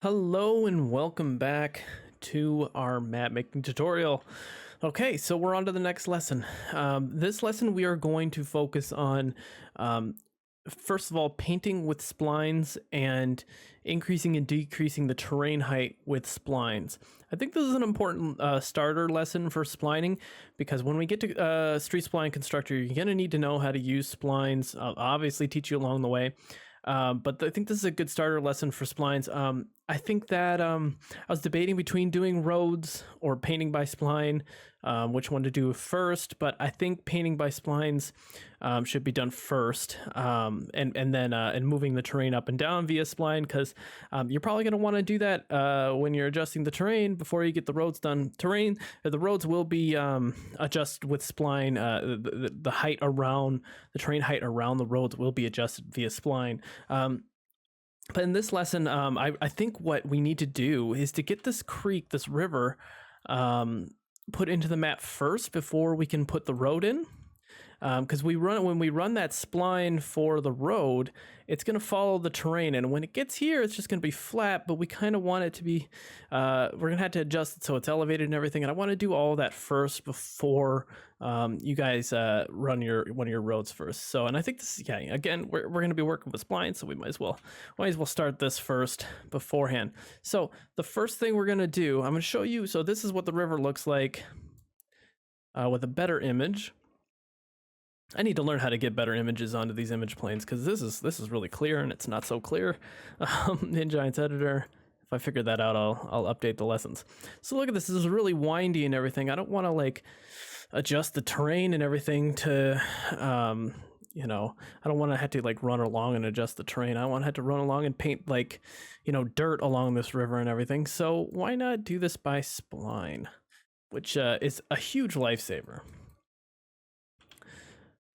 Hello and welcome back to our map making tutorial. Okay, so we're on to the next lesson. This lesson we are going to focus on, first of all, painting with splines and increasing and decreasing the terrain height with splines. I think this is an important starter lesson for splining because when we get to Street Spline Constructor, you're going to need to know how to use splines. I'll obviously teach you along the way. But I think this is a good starter lesson for splines. I think that I was debating between doing roads or painting by spline, which one to do first. But I think painting by splines should be done first, and then moving the terrain up and down via spline, because you're probably going to want to do that when you're adjusting the terrain before you get the roads done. The roads will be adjusted with spline. The height around the terrain height around the roads will be adjusted via spline. But in this lesson, I think what we need to do is to get this creek, this river, put into the map first before we can put the road in. Because when we run that spline for the road, it's going to follow the terrain, and when it gets here, it's just going to be flat. But we kind of want it to be, we're going to have to adjust it so it's elevated and everything. And I want to do all that first before you guys run one of your roads first. So, and I think this, yeah, again, we're going to be working with splines, so we might as well start this first beforehand. So the first thing we're going to do, I'm going to show you. So this is what the river looks like with a better image. I need to learn how to get better images onto these image planes because this is really clear and it's not so clear in Giants Editor. If I figure that out, I'll update the lessons. So look at this. This is really windy and everything. I don't want to like adjust the terrain and everything to, you know, I don't want to have to like run along and adjust the terrain. I want to have to run along and paint like, you know, dirt along this river and everything. So why not do this by spline, which is a huge lifesaver.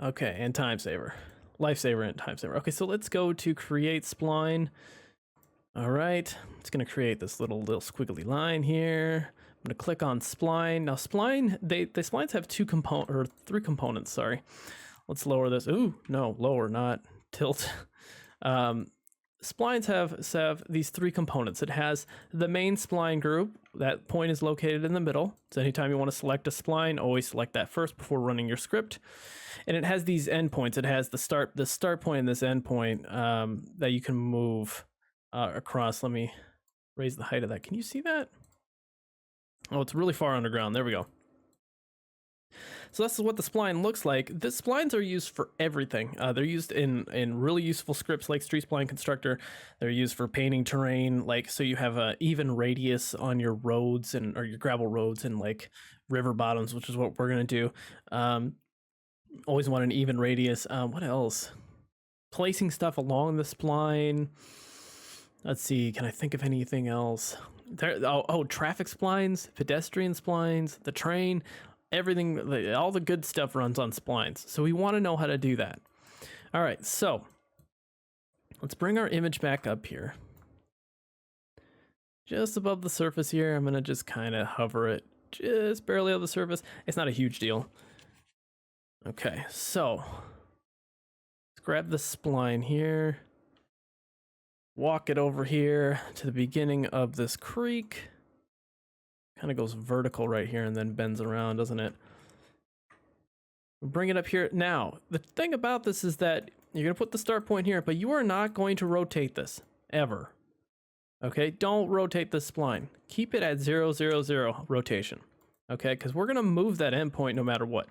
Okay, and time saver. Lifesaver and time saver. Okay, so let's go to create spline. All right, it's gonna create this little squiggly line here. I'm gonna click on spline. Now spline, the splines have three components, sorry. Let's lower this. Ooh, no, lower, not tilt. Splines have these three components. It has the main spline group. That point is located in the middle. So anytime you want to select a spline, always select that first before running your script. And it has these endpoints. It has the start point and this endpoint that you can move across. Let me raise the height of that. Can you see that? Oh, it's really far underground. There we go. So this is what the spline looks like. The splines are used for everything. They're used in really useful scripts like Street Spline Constructor. They're used for painting terrain, like so you have an even radius on your roads or your gravel roads and like river bottoms, which is what we're gonna do. Always want an even radius. What else? Placing stuff along the spline. Let's see. Can I think of anything else? Traffic splines, pedestrian splines, the train. Everything, all the good stuff runs on splines. So we want to know how to do that. All right, so let's bring our image back up here. Just above the surface here, I'm gonna just kind of hover it just barely above the surface. It's not a huge deal. Okay, so let's grab the spline here, walk it over here to the beginning of this creek. Kind of goes vertical right here and then bends around, doesn't it? Bring it up here. Now, the thing about this is that you're going to put the start point here, but you are not going to rotate this, ever. Okay, don't rotate the spline. Keep it at 0, 0, 0 rotation. Okay, because we're going to move that endpoint no matter what.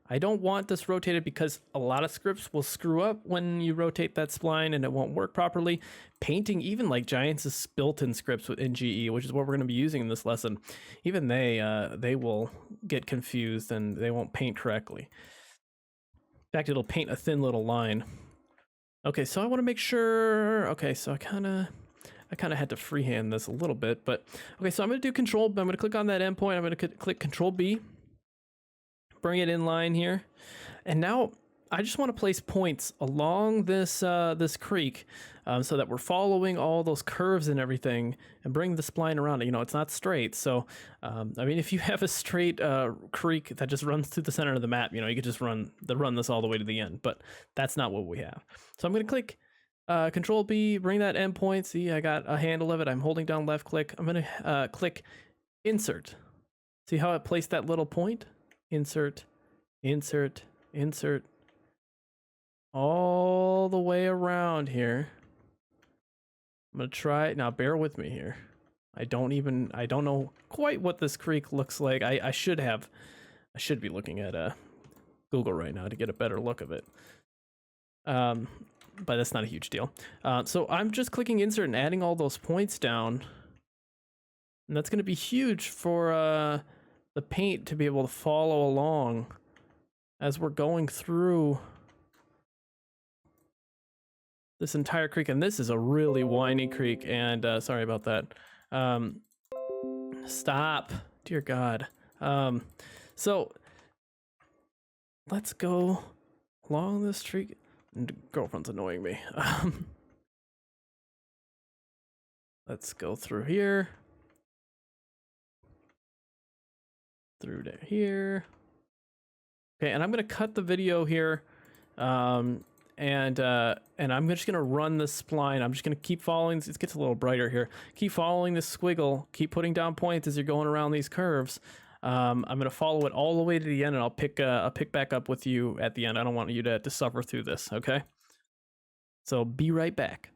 I don't want this rotated because a lot of scripts will screw up when you rotate that spline and it won't work properly. Painting, even like Giants' built-in scripts in GE, which is what we're going to be using in this lesson, even they will get confused and they won't paint correctly. In fact, it'll paint a thin little line. Okay, so I want to make sure. Okay, so I kind of had to freehand this a little bit, but okay, so I'm going to do control. I'm going to click on that endpoint. I'm going to click Control B. Bring it in line here, and now I just want to place points along this this creek so that we're following all those curves and everything and bring the spline around it. You know, it's not straight, so I mean, if you have a straight creek that just runs through the center of the map, you know, you could just run this all the way to the end, but that's not what we have. So I'm going to click Control B, bring that endpoint. See, I got a handle of it. I'm holding down left click. I'm gonna click insert. See how I placed that little point? Insert, insert, insert. All the way around here. I'm gonna try it. Now bear with me here. I don't know quite what this creek looks like. I should be looking at Google right now to get a better look of it. But that's not a huge deal. So I'm just clicking insert and adding all those points down. And that's going to be huge for the paint to be able to follow along as we're going through this entire creek. And this is a really windy creek, and sorry about that. Stop, dear God. So let's go along this creek. Girlfriend's annoying me. Let's go through here. Through to here. Okay, and I'm gonna cut the video here. And I'm just gonna run this spline. I'm just gonna keep following. It gets a little brighter here. Keep following this squiggle. Keep putting down points as you're going around these curves. I'm gonna follow it all the way to the end, and I'll pick back up with you at the end. I don't want you to suffer through this. Okay. So be right back.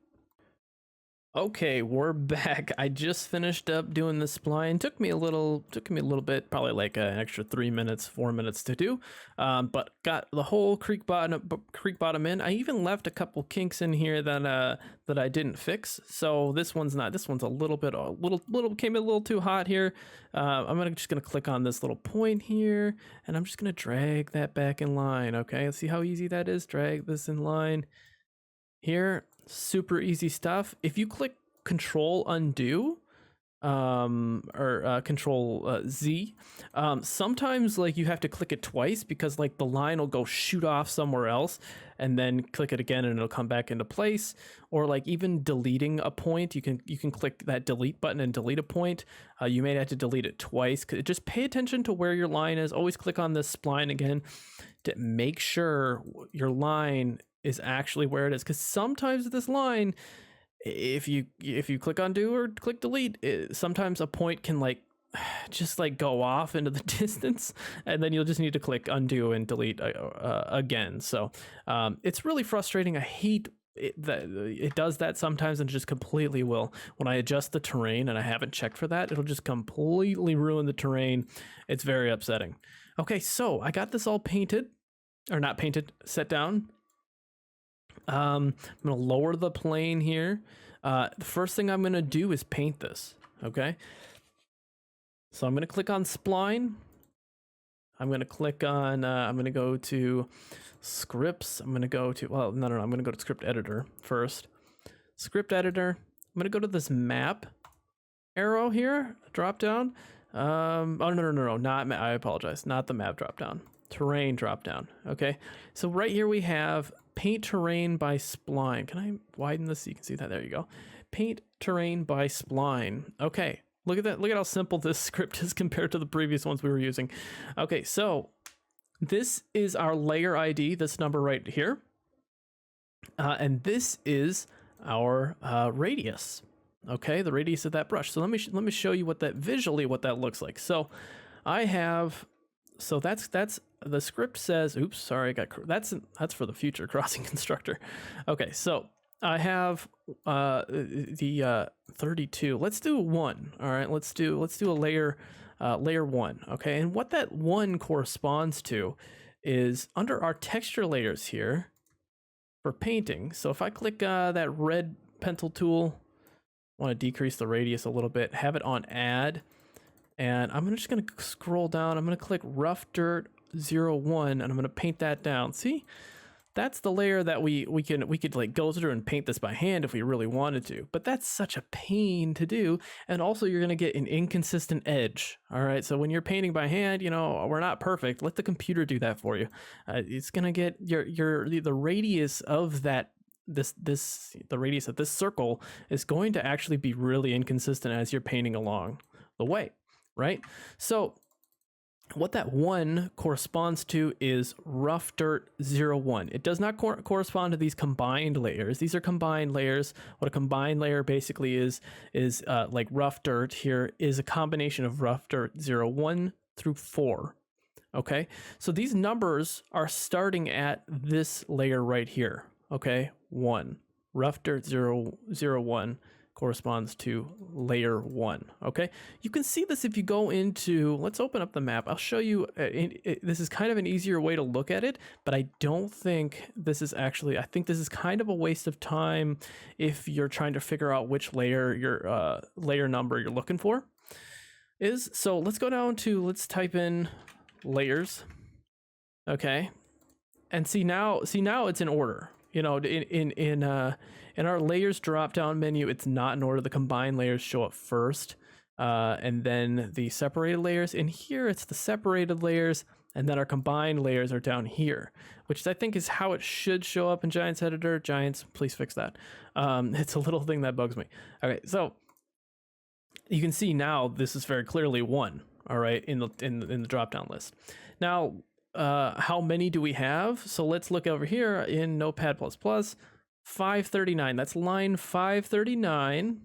Okay, we're back. I just finished up doing the spline. Took me a little bit, probably like an extra 3 minutes, 4 minutes to do. But got the whole creek bottom in. I even left a couple kinks in here that I didn't fix. So this one's a little came in a little too hot here. I'm just gonna click on this little point here, and I'm just gonna drag that back in line. Okay, let's see how easy that is. Drag this in line here. Super easy stuff. If you click Control Undo, or Control Z, sometimes like you have to click it twice because like the line will go shoot off somewhere else, and then click it again and it'll come back into place. Or like even deleting a point, you can click that delete button and delete a point. You may have to delete it twice. Just pay attention to where your line is. Always click on this spline again to make sure your line is actually where it is, because sometimes this line, if you click undo or click delete, sometimes a point can like just like go off into the distance, and then you'll just need to click undo and delete again. So it's really frustrating. I hate that it does that sometimes, and just completely will. When I adjust the terrain and I haven't checked for that, it'll just completely ruin the terrain. It's very upsetting. Okay, so I got this all painted, or not painted, set down. I'm gonna lower the plane here. The first thing I'm gonna do is paint this. Okay, so I'm gonna click on spline. I'm gonna click on I'm gonna go to scripts. I'm gonna go to I'm gonna go to script editor first. Script editor. I'm gonna go to this map arrow here, drop down. I apologize, not the map drop down, terrain drop down. Okay, so right here we have paint terrain by spline. Can I widen this so you can see that? There you go. Paint terrain by spline. Okay, look at that. Look at how simple this script is compared to the previous ones we were using. Okay, so this is our layer ID, this number right here. And this is our radius. Okay, the radius of that brush. So let me show you what that looks like. So I have, so that's the script says, oops, sorry, that's for the future crossing constructor. Okay, so I have the 32. Let's do 1. All right, let's do a layer 1. Okay, and what that 1 corresponds to is under our texture layers here for painting. So if I click that red pencil tool, I want to decrease the radius a little bit, have it on add, and I'm just going to scroll down. I'm going to click rough dirt 01, and I'm going to paint that down. See, that's the layer that we could like go through and paint this by hand if we really wanted to, but that's such a pain to do. And also you're going to get an inconsistent edge. All right, so when you're painting by hand, we're not perfect. Let the computer do that for you. It's going to get the radius of that the radius of this circle is going to actually be really inconsistent as you're painting along the way, right? So what that 1 corresponds to is rough dirt 01. It does not correspond to these combined layers. These are combined layers. What a combined layer basically is like rough dirt here is a combination of rough dirt 01 through 4. Okay, so these numbers are starting at this layer right here. Okay, 1. Rough dirt 001 corresponds to layer 1. Okay, you can see this if you go into, let's open up the map. I'll show you. This is kind of an easier way to look at it, but I don't think this is actually, I think this is kind of a waste of time if you're trying to figure out which layer your layer number you're looking for is. So let's go down to, let's type in layers. Okay, and see now it's in order. You know, in our layers drop down menu, it's not in order. The combined layers show up first, and then the separated layers. In here, it's the separated layers, and then our combined layers are down here, which I think is how it should show up in Giants Editor. Giants, please fix that. It's a little thing that bugs me. Okay, so you can see now this is very clearly 1. All right, in the drop down list. Now, how many do we have? So let's look over here in Notepad++. 539. That's line 539.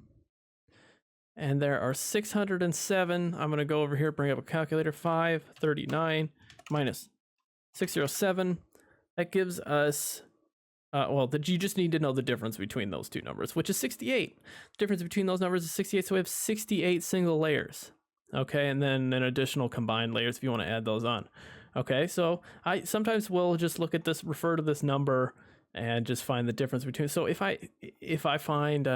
And there are 607. I'm going to go over here, bring up a calculator. 539 minus 607. That gives us, you just need to know the difference between those two numbers, which is 68. The difference between those numbers is 68. So we have 68 single layers. Okay, and then an additional combined layers if you want to add those on. Okay, so I sometimes will just look at this, refer to this number, and just find the difference between. So if I find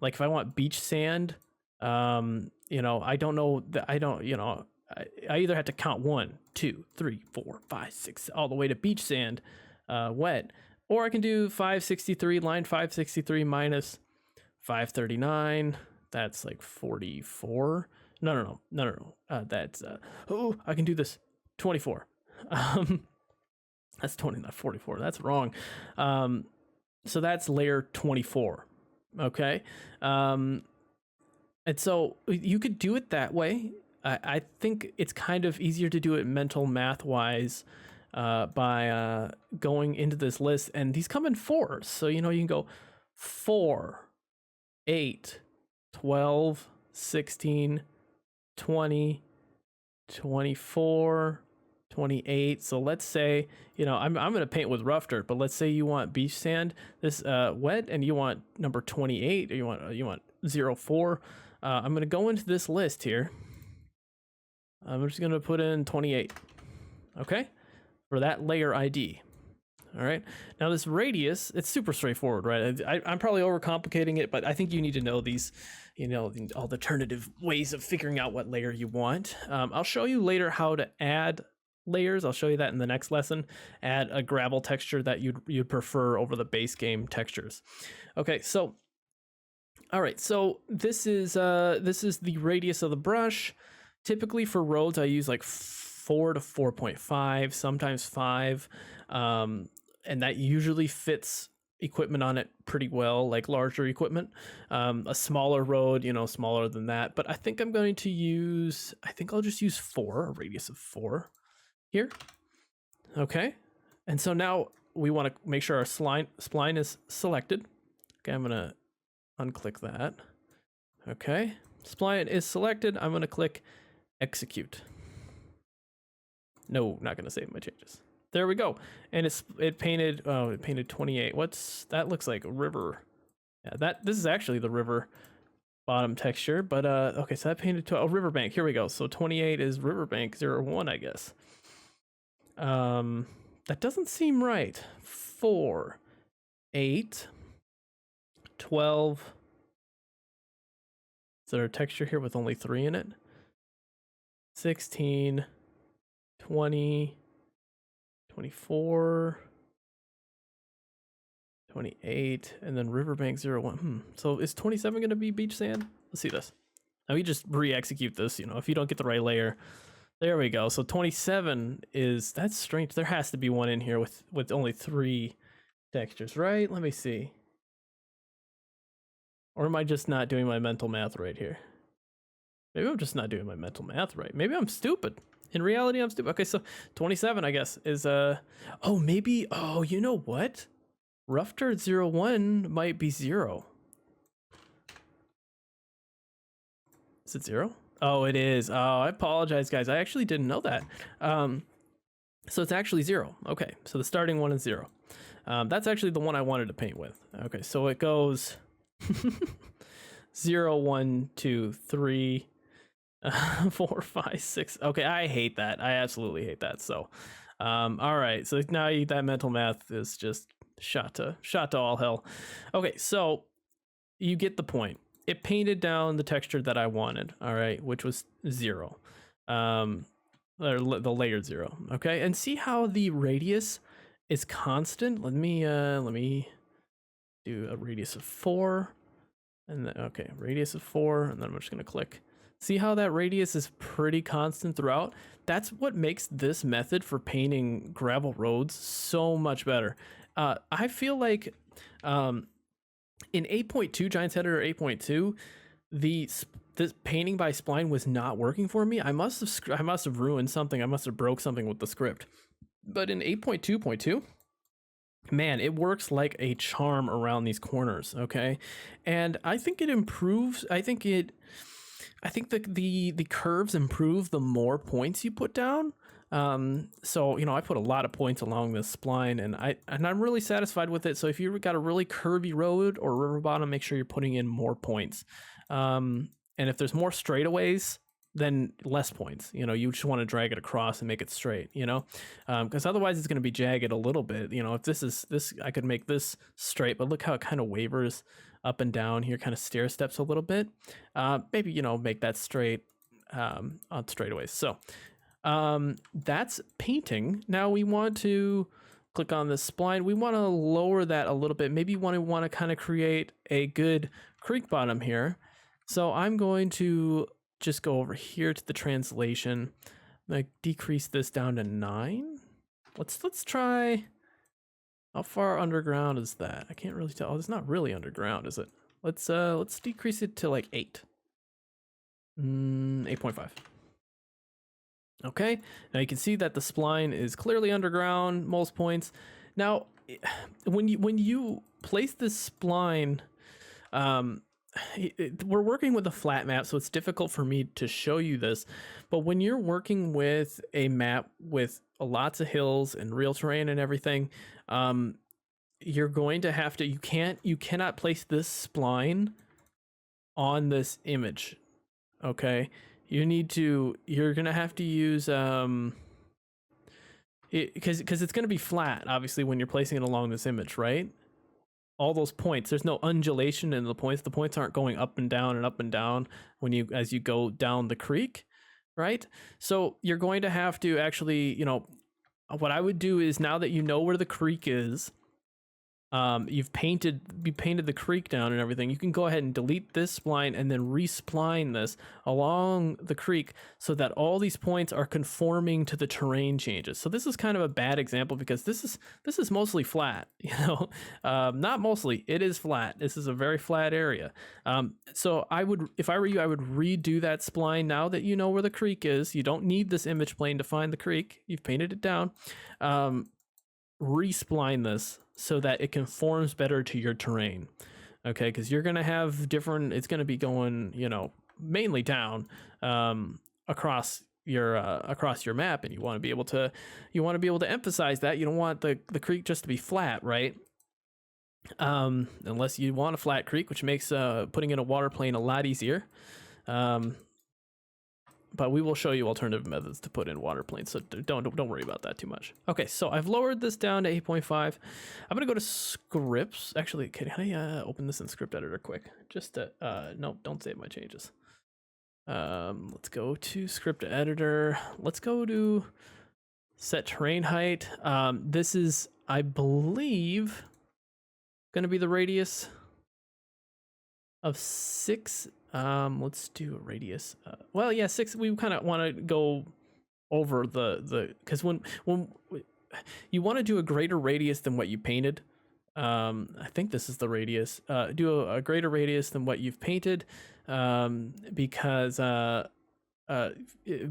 like if I want beach sand, you know, I don't know that I either have to count 1, 2, 3, 4, 5, 6 all the way to beach sand, wet, or I can do 563, line 563 minus 539. That's like 44. No. That's I can do this. 24. That's 20, not 44. That's wrong. So that's layer 24. Okay. And so you could do it that way. I think it's kind of easier to do it mental math wise by going into this list, and these come in 4s. So you can go 4, 8, 12, 16, 20, 24, 28. So let's say, I'm going to paint with rough dirt, but let's say you want beach sand, this wet, and you want number 28, or you want 04. I'm going to go into this list here. I'm just going to put in 28. Okay, for that layer ID. All right, now this radius, it's super straightforward, right? I'm probably overcomplicating it, but I think you need to know these, the alternative ways of figuring out what layer you want. I'll show you later how to add layers. I'll show you that in the next lesson. Add a gravel texture that you'd prefer over the base game textures. Okay, so all right, so this is the radius of the brush. Typically for roads, I use like 4 to 4.5, sometimes 5. And that usually fits equipment on it pretty well, like larger equipment. A smaller road, smaller than that. But I think I'll just use 4, a radius of 4 here. Okay. And so now we want to make sure our spline is selected. Okay, I'm going to unclick that. Okay. Spline is selected. I'm going to click execute. No, not going to save my changes. There we go. And it painted 28. That looks like a river. Yeah, this is actually the river bottom texture, but okay, so that painted a riverbank. Here we go. So 28 is riverbank 01, I guess. That doesn't seem right. 4, 8, 12. Is there a texture here with only 3 in it? 16, 20, 24, 28, and then riverbank 01. So is 27 going to be beach sand? Let's see this. Now we just re-execute this, if you don't get the right layer. There we go. So 27 that's strange. There has to be one in here with only 3 textures, right? Let me see. Or am I just not doing my mental math right here? Maybe I'm just not doing my mental math right. Maybe I'm stupid. In reality, I'm stupid. Okay, so 27, I guess, is oh, maybe, oh, you know what? Rough Dirt 01 might be 0. Is it 0? Oh, it is. Oh, I apologize, guys. I actually didn't know that. So it's actually 0. Okay, so the starting one is 0. That's actually the one I wanted to paint with. Okay, so it goes 0, 1, 2, 3, 4, 5, 6. Okay, I hate that. I absolutely hate that. So, all right. So now that mental math is just shot to all hell. Okay, so you get the point. It painted down the texture that I wanted. All right, which was 0. Or the layer 0. Okay, and see how the radius is constant. Let me do a radius of 4, and then, okay, radius of 4, and then I'm just gonna click. See how that radius is pretty constant throughout? That's what makes this method for painting gravel roads so much better. I feel like in 8.2, Giants Editor 8.2, this painting by spline was not working for me. I must have ruined something. I must have broke something with the script. But in 8.2.2, man, it works like a charm around these corners. Okay, and I think it improves. I think the curves improve the more points you put down. So I put a lot of points along this spline, and I'm really satisfied with it. So if you've got a really curvy road or river bottom, make sure you're putting in more points. And if there's more straightaways, then less points. You just want to drag it across and make it straight. Because otherwise it's going to be jagged a little bit. If this is this, I could make this straight, but look how it kind of wavers up and down here, kind of stair steps a little bit. Maybe make that straight on straightaways. So that's painting. Now we want to click on this spline. We want to lower that a little bit. Maybe want to kind of create a good creek bottom here. So I'm going to just go over here to the translation. I'm gonna decrease this down to 9. Let's try. How far underground is that? I can't really tell. Oh, it's not really underground, is it? Let's decrease it to like 8. 8.5. Okay, now you can see that the spline is clearly underground most points. Now, when you place this spline, we're working with a flat map, so it's difficult for me to show you this. But when you're working with a map with lots of hills and real terrain and everything, you're going to have to. You cannot place this spline on this image. Okay, you're gonna have to use because it's gonna be flat, obviously, when you're placing it along this image, right? All those points, there's no undulation in the points aren't going up and down as you go down the creek, right? So you're going to have to actually, what I would do is, now that you know where the creek is, you painted the creek down and everything, you can go ahead and delete this spline and then respline this along the creek so that all these points are conforming to the terrain changes. So this is kind of a bad example because this is mostly flat, not mostly, it is flat. This is a very flat area. So if I were you, I would redo that spline now that you know where the creek is. You don't need this image plane to find the creek. You've painted it down. Respline this so that it conforms better to your terrain. Okay, because you're gonna have it's gonna be going, mainly down across your map, and you want to be able to emphasize that. You don't want the creek just to be flat, right? Unless you want a flat creek, which makes putting in a water plane a lot easier. But we will show you alternative methods to put in water planes, so don't worry about that too much. Okay, so I've lowered this down to 8.5. I'm gonna go to scripts. Actually, can I open this in script editor quick? Just to no, don't save my changes. Let's go to script editor. Let's go to set terrain height. This is, I believe, gonna be the radius of 6. Let's do a radius. 6. We kind of want to go over because when you want to do a greater radius than what you painted, I think this is the radius. Do a greater radius than what you've painted, because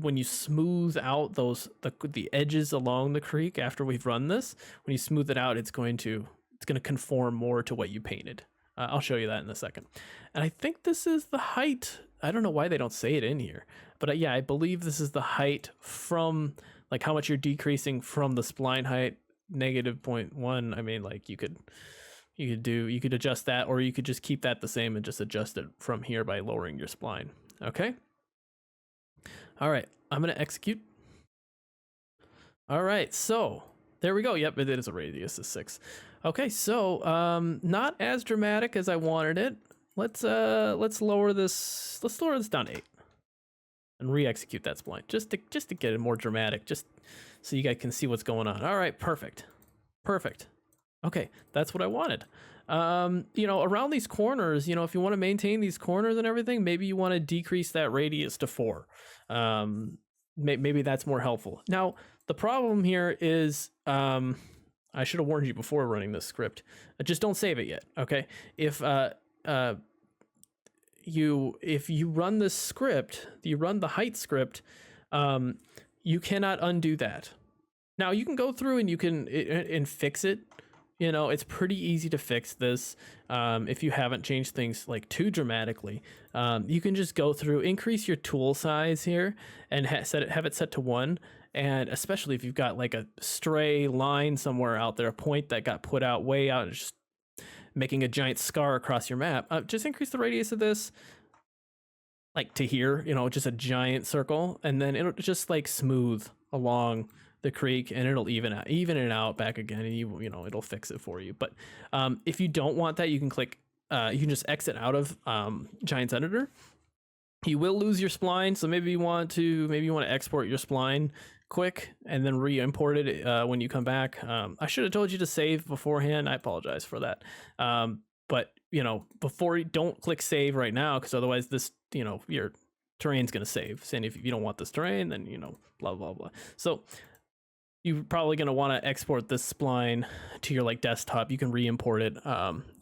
when you smooth out the edges along the creek after we've run this, when you smooth it out, it's going to conform more to what you painted. I'll show you that in a second. And I think this is the height. I don't know why they don't say it in here, but yeah, I believe this is the height from like how much you're decreasing from the spline height, -0.1. I mean, like you could adjust that, or you could just keep that the same and just adjust it from here by lowering your spline. Okay. All right, I'm gonna execute. All right, so there we go. Yep, it is a radius of 6. Okay, so not as dramatic as I wanted it. Let's lower this. Let's lower this down to 8 and re-execute that spline just to get it more dramatic, just so you guys can see what's going on. All right, perfect. Okay, that's what I wanted. You know, around these corners, you know, if you want to maintain these corners and everything, maybe you want to decrease that radius to 4. Maybe that's more helpful. Now, the problem here is, I should have warned you before running this script. Just don't save it yet, okay? If you run this script, you run the height script, you cannot undo that. Now you can go through and you can and fix it. You know, it's pretty easy to fix this if you haven't changed things like too dramatically. You can just go through, increase your tool size here, and have it set to 1. And especially if you've got like a stray line somewhere out there, a point that got put out way out, and just making a giant scar across your map, just increase the radius of this like to here, you know, just a giant circle, and then it'll just like smooth along the creek, and it'll even it out back again, and you know it'll fix it for you. But if you don't want that, you can click you can just exit out of Giants Editor. You will lose your spline, so maybe you want to export your spline quick and then re-import it when you come back. I should have told you to save beforehand. I apologize for that. But you know, don't click save right now, because otherwise this, you know, your terrain's going to save. Saying if you don't want this terrain, then, you know, blah blah blah. So you're probably going to want to export this spline to your like desktop. You can re-import it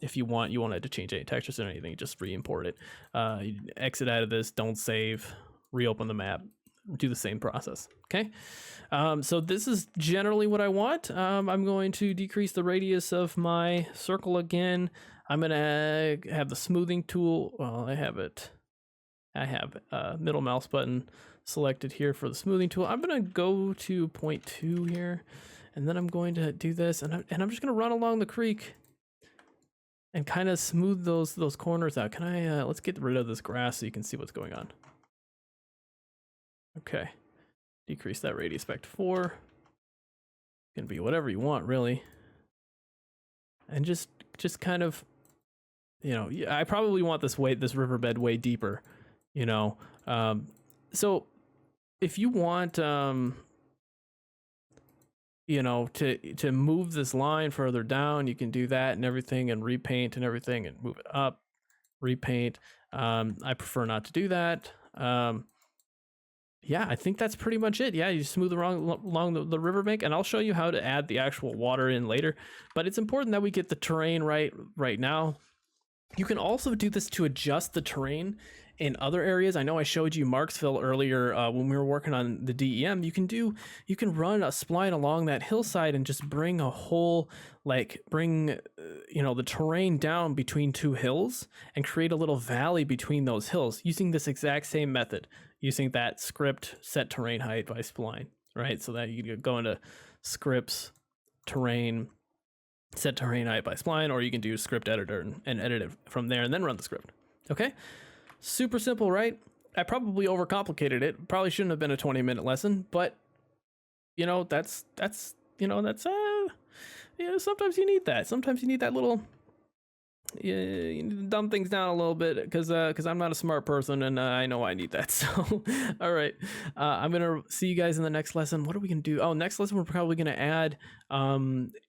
if you wanted to change any textures or anything. Just re-import it. You exit out of this, don't save, reopen the map, do the same process. Okay, so this is generally what I want. I'm going to decrease the radius of my circle again. I'm gonna have the smoothing tool. Well, I have middle mouse button selected here for the smoothing tool. I'm gonna go to 0.2 here, and then I'm going to do this, and I'm just gonna run along the creek and kind of smooth those corners out. Can I let's get rid of this grass so you can see what's going on. Okay, decrease that radius back to 4. Can be whatever you want, really, and just kind of, you know, I probably want this riverbed way deeper, you know. So if you want, you know, to move this line further down, you can do that and everything, and repaint and everything, and move it up, repaint. I prefer not to do that. Yeah, I think that's pretty much it. Yeah, you smooth along the riverbank, and I'll show you how to add the actual water in later. But it's important that we get the terrain right now. You can also do this to adjust the terrain in other areas. I know I showed you Marksville earlier when we were working on the DEM. You can run a spline along that hillside and just bring a whole, you know, the terrain down between 2 hills and create a little valley between those hills using this exact same method, using that script set terrain height by spline, right? So that you can go into scripts, terrain, set terrain height by spline, or you can do script editor and edit it from there and then run the script. Okay, super simple, right? I probably overcomplicated it. Probably shouldn't have been a 20-minute lesson, but you know, that's you know, sometimes you need that. Sometimes you need that little, you need to dumb things down a little bit, because I'm not a smart person, and I know I need that. So all right, I'm gonna see you guys in the next lesson. What are we gonna do? Oh, next lesson we're probably gonna add we're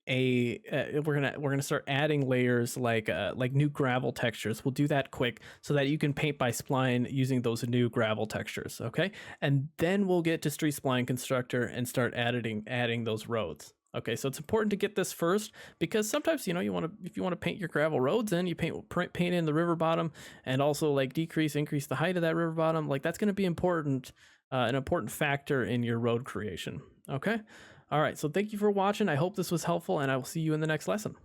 gonna start adding layers like new gravel textures. We'll do that quick so that you can paint by spline using those new gravel textures. Okay, and then we'll get to street spline constructor and start adding those roads. Okay, so it's important to get this first, because sometimes, you know, if you want to paint your gravel roads in, you paint in the river bottom, and also like increase the height of that river bottom. Like, that's going to be important an important factor in your road creation. Okay. All right. So thank you for watching. I hope this was helpful, and I will see you in the next lesson.